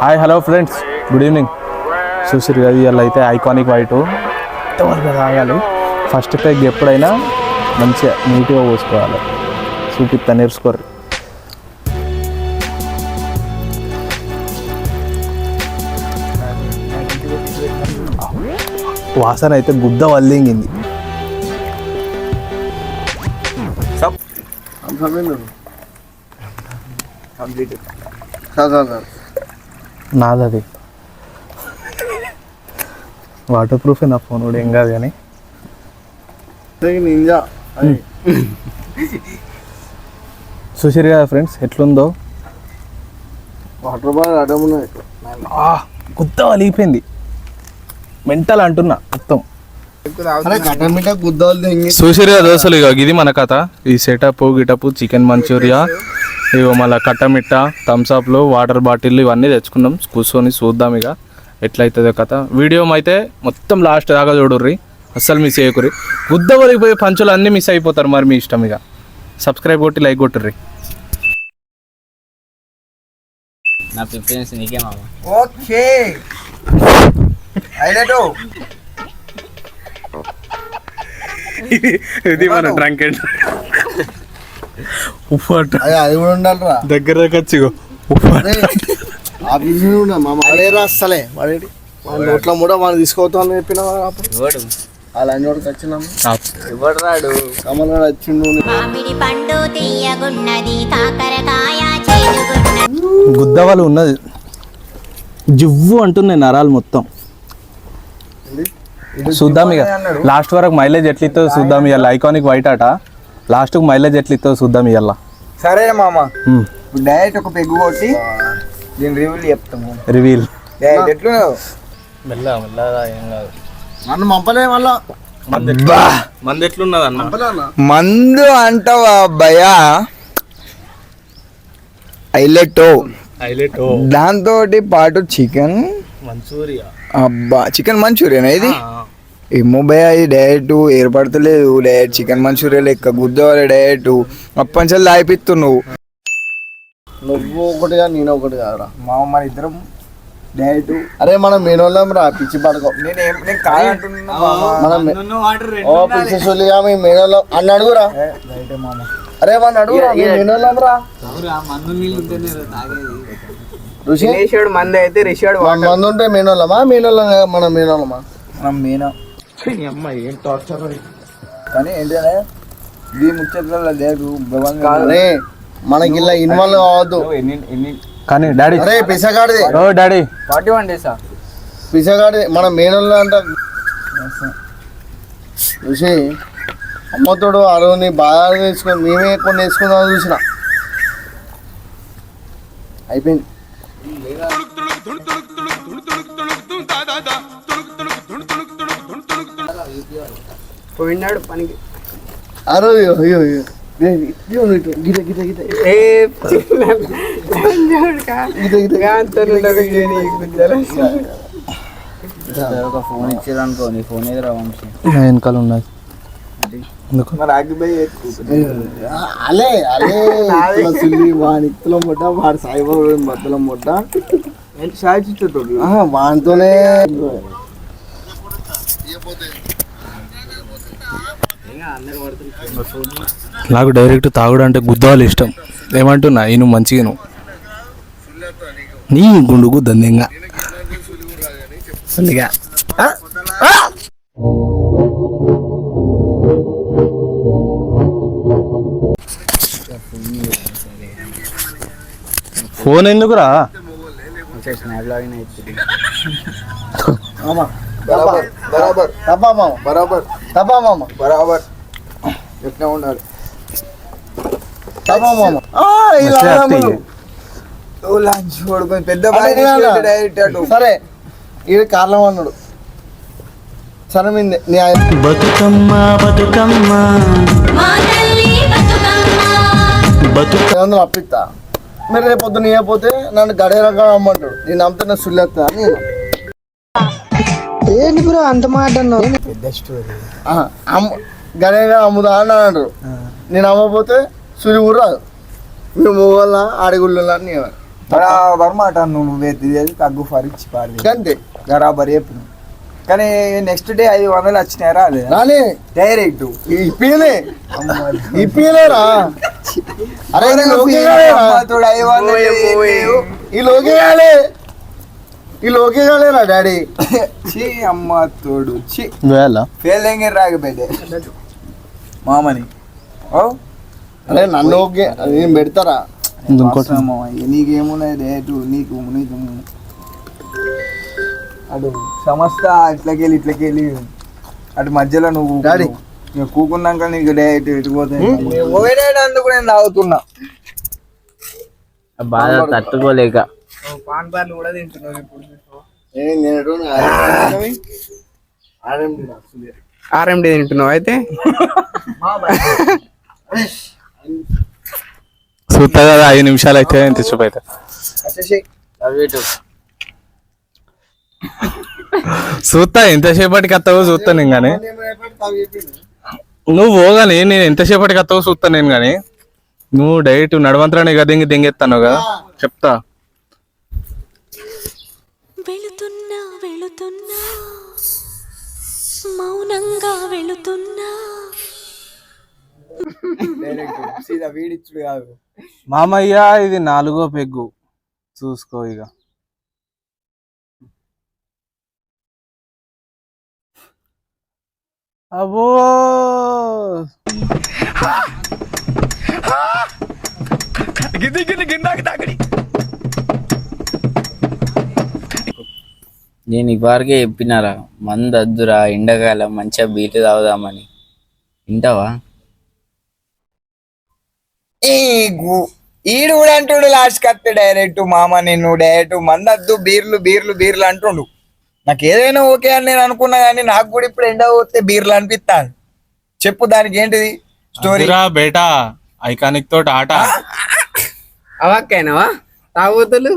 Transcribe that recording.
Hi hello friends, good evening. చూసిరు కదా, ఇవాళ అయితే ఐకానిక్ వైట్ ఇంతవరకు తాగాలి. ఫస్ట్ పెగ్ ఎప్పుడైనా మంచిగా నీట్గా పోసుకోవాలి. చూపిస్తా, నేర్చుకోరు. వాసన అయితే గుద్ద వల్లింగింది. నాదది వాటర్ ప్రూఫ్ నా ఫోన్ కూడా ఏం కాదు కానీ చూసిరు కదా ఫ్రెండ్స్ ఎట్లుందో. వాటర్ బాగా అడమున్నాయి, గుద్ద వలిగిపోయింది. మెంటల్ అంటున్నా మొత్తం. చూసిరు కదా దోశలు. ఇక ఇది మన కథ. ఈ సెటప్ గిటప్, చికెన్ మంచూరియా, ఇవో మళ్ళీ కట్టమిట్ట, థమ్స్అప్లు, వాటర్ బాటిల్ ఇవన్నీ తెచ్చుకున్నాం. కూర్చొని చూద్దాం ఇక ఎట్లయితుందో కథ. వీడియో అయితే మొత్తం లాస్ట్ దాకా చూడుర్రి, అస్సలు మిస్ చేయకుర్రి. గుద్ద వలిగిపోయే పంచులు అన్నీ మిస్ అయిపోతారు. మరి మీ ఇష్టం. ఇక సబ్స్క్రైబ్ కొట్టి లైక్ కొట్టుర్రి. నా ప్రిఫరెన్స్ నీకే మామ. ఓకే ఇది మన డ్రంక్ అండ్ ఉప్పు అంట. అది కూడా ఉండాలిరా దగ్గర వచ్చి ఉప్పు అసలే వాడేది నోట్లో కూడా మనం తీసుకోవద్దామని చెప్పిన అప్పుడు అలా అన్నోడికి వచ్చినాము. ఎవడు రాడు కమలాడు వచ్చిండు. గుద్దవాళ్ళు ఉన్నది జివ్వు అంటున్నాయి నరాలు మొత్తం. చూద్దాం ఇక లాస్ట్ వరకు మైలేజ్ ఎట్లా ఇస్తుందో చూద్దాం. ఇవాళ ఐకానిక్ వైట్ అట. లాస్ట్ మైలేజ్ ఎట్లా ఇస్తుందో చూద్దాం ఇవాళ. సరే మామ, డైరెక్ట్ ఒక పెగ్గు కొట్టి దీని రివ్యూలు చెప్తాము. రివీల్ ఎట్లున్నావు? మెల్లగా ఏం కాదు. నన్ను మంపలే మళ్ళా. మంది ఎట్లున్నది అన్న? మందు అంటావా భయా? హైలైట్ దాంతో పాటు చికెన్ మంచూరియా. అబ్బా, చికెన్ మంచూరియానా ఇది? ఏమో భయ, ఇది డైరెక్ట్ ఏర్పడతలేదు. డైరెక్ట్ చికెన్ మంచూరియా లెక్క గుద్దవాలి. డైరెక్ట్ అప్పంచలు దాయిపిత్తు నువ్వు ఒకటిగా నేను ఒకటి కాదురా మా మన ఇద్దరం డైరెక్ట్. అరే మనం మేనోళ్ళం రా, పిచ్చి పడుకో. నేను కాదంటున్నా. మేనోళ్ళం అని అడుగురా. అరే మన అడుగురా, మేనోళ్ళం రా. ఋషి మంది అయితే రిషాడు మంది ఉంటే మేనోళ్ళమా? మేనోళ్ళం మనం మేనోళ్ళమా? మనం మేనా. ఏం టార్చర్ కానీ ఏంటంటే ఈ ముచ్చట్లలో లేదు. మనకి ఇలా ఇన్వాల్వ్ అవ్వద్దు. కానీ డాడీ, అరే పిసగాడిది. ఓ డాడీ, 41 days పిసగాడిది. మన మేనోళ్ళు అంట చూసి అమ్మతోడు అరువుని బాగా వేసుకొని మేమే కొన్ని వేసుకుందాం చూసిన. అయిపోయింది. పోయినాడు పనికి. అరే అయ్యో ఫోన్ ఇచ్చేదనుకో, నీ ఫోన్ ఎదురా వంశీ వెనకాల ఉన్నది. అలే అలే వాడి ఇత్తుల ముట్ట, వాడు సాయిబాబు మధ్యలో ముట్ట వాడితోనే. నాకు డైరెక్ట్ తాగుడు అంటే గుద్దాలు ఇష్టం. ఏమంటున్నా ఈయన మంచిగా నీ గుండు గుద్దంది ఇంకా ఫోన్ ఎందుకురా? బరాబర్ ఎట్లా ఉండాలి. పెద్ద సరే ఇది కారణం అన్నాడు. సరే బతుకమ్మ బతుకమ్మ అప్పిస్తా. మరి రేపు పొద్దున ఇవ్వకపోతే నన్ను గడియరగా అమ్మంటాడు. నేను నమ్మితే నా సుల్లేస్తా అని. ఏంటి బ్రో అంత మాట గడియగా అమ్ముదా అని అంటారు. నేను అమ్మకపోతే సులి కూడా రాదు. మేము వల్ల ఆడిగుళ్ళు బర్మాట నువ్వే తీసేది తగ్గు ఫరిచ్చి పాడి అంతే బరాబర్ చెప్పిన కానీ నెక్స్ట్ డే 500 వచ్చినాయి రాలే రాలే డైరెక్ట్ ఇప్పియలే ఇప్పియలేరా అరే ఈ లోకేగాలేరా ఈ లోకేగాలే ఈ లోకేగాలేరా డాడీ ఛీ అమ్మ తోడు ఛీ వేళ ఫెయిల్ అయ్యి రాకపోతే మామని ఓ అరే నన్ను ఓకే నేను పెడతారా నీకేమున్నాయి రేటు నీకు నీకు అటు సమస్త ఇట్లకెళ్ళి అటు మధ్యలో నువ్వు డాడీ. ఇక కూకున్నాక నీకు డైరెక్ట్ ఇటుపోతే అందుకు నేను తాగుతున్నా బాధ తట్టుకోలేక పాన్ బార్లు కూడా తింటున్నావు ఇప్పుడు ఆర్ఎండి తింటున్నావు అయితే చూస్తా కదా 5 నిమిషాలు అయితే ఎంత చూపైతే చూస్తా ఎంతసేపటికి వస్తావో చూస్తా నేను కానీ నువ్వు పోగానే నేను ఎంతసేపటికి వస్తావో చూస్తా నేను కానీ నువ్వు డైరెక్ట్ నడవంతరానే కదా దింగెత్తాను కదా చెప్తా వెళుతున్నా వెళుతున్నా మౌనంగా వెళుతున్నా సీదా వీడిచ్చుడు కాదు మామయ్య ఇది 4వ పెగ్గు చూసుకో ఇక అబ్బో నేను ఇప్పటికే చెప్పినారా మందు వద్దురా ఎండాకాలం మంచిగా బీటు తాగుదామని వింటావా ఈడు కూడా అంటుండు లాస్ట్ కత్తే డైరెక్ట్ మామ నిన్ను డైరెక్ట్ మందద్దు బీర్లు అంటుండు నాకు ఏదైనా ఓకే అని నేను అనుకున్నా కానీ నాకు కూడా ఇప్పుడు ఎండ పోతే బీర్లు అనిపిస్తాను చెప్పు దానికి ఏంటిది స్టోరీ బేటా ఐకానిక్ తోటి ఆట అవక్కైనవా తాగుతులు